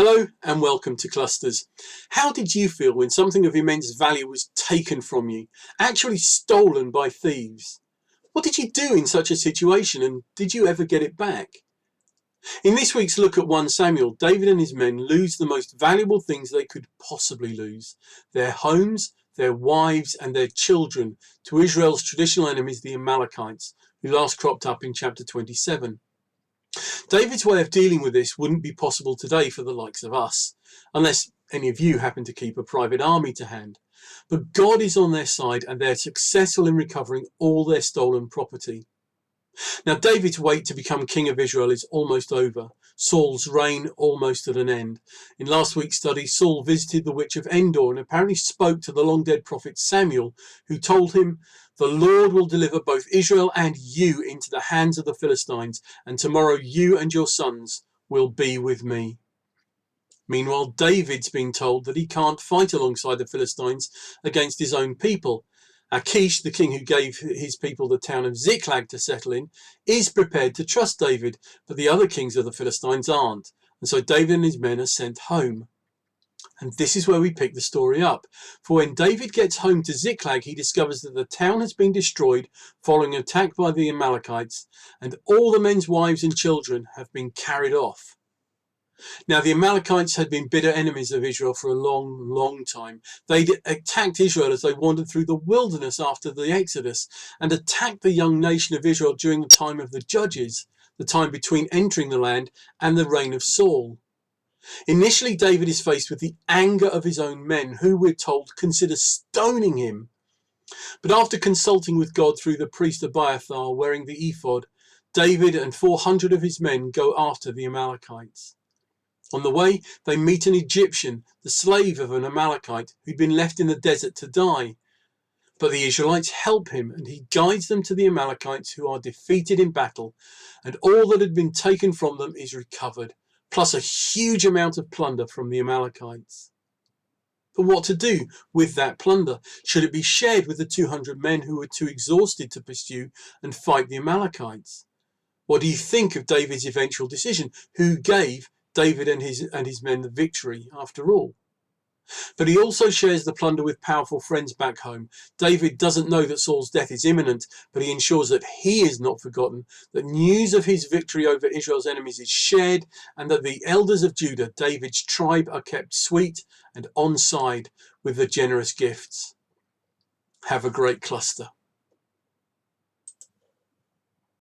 Hello and welcome to Clusters. How did you feel when something of immense value was taken from you, actually stolen by thieves? What did you do in such a situation, and did you ever get it back? In this week's look at 1 Samuel, David and his men lose the most valuable things they could possibly lose: their homes, their wives and their children, to Israel's traditional enemies, the Amalekites, who last cropped up in chapter 27. David's way of dealing with this wouldn't be possible today for the likes of us, unless any of you happen to keep a private army to hand. But God is on their side and they're successful in recovering all their stolen property. Now, David's wait to become king of Israel is almost over. Saul's reign almost at an end. In last week's study, Saul visited the witch of Endor and apparently spoke to the long dead prophet Samuel, who told him, "The Lord will deliver both Israel and you into the hands of the Philistines, and tomorrow you and your sons will be with me." Meanwhile, David's being told that he can't fight alongside the Philistines against his own people. Achish, the king who gave his people the town of Ziklag to settle in, is prepared to trust David, but the other kings of the Philistines aren't, and so David and his men are sent home. And this is where we pick the story up. For when David gets home to Ziklag, he discovers that the town has been destroyed following an attack by the Amalekites, and all the men's wives and children have been carried off. Now, the Amalekites had been bitter enemies of Israel for a long time. They'd attacked Israel as they wandered through the wilderness after the Exodus, and attacked the young nation of Israel during the time of the Judges, the time between entering the land and the reign of Saul. Initially, David is faced with the anger of his own men, who, we're told, consider stoning him. But after consulting with God through the priest Abiathar wearing the ephod, David and 400 of his men go after the Amalekites. On the way, they meet an Egyptian, the slave of an Amalekite, who'd been left in the desert to die. But the Israelites help him, and he guides them to the Amalekites, who are defeated in battle, and all that had been taken from them is recovered, plus a huge amount of plunder from the Amalekites. But what to do with that plunder? Should it be shared with the 200 men who were too exhausted to pursue and fight the Amalekites? What do you think of David's eventual decision? Who gave David and his men the victory after all? But he also shares the plunder with powerful friends back home. David doesn't know that Saul's death is imminent, but he ensures that he is not forgotten, that news of his victory over Israel's enemies is shared, and that the elders of Judah, David's tribe, are kept sweet and on side with the generous gifts. Have a great cluster.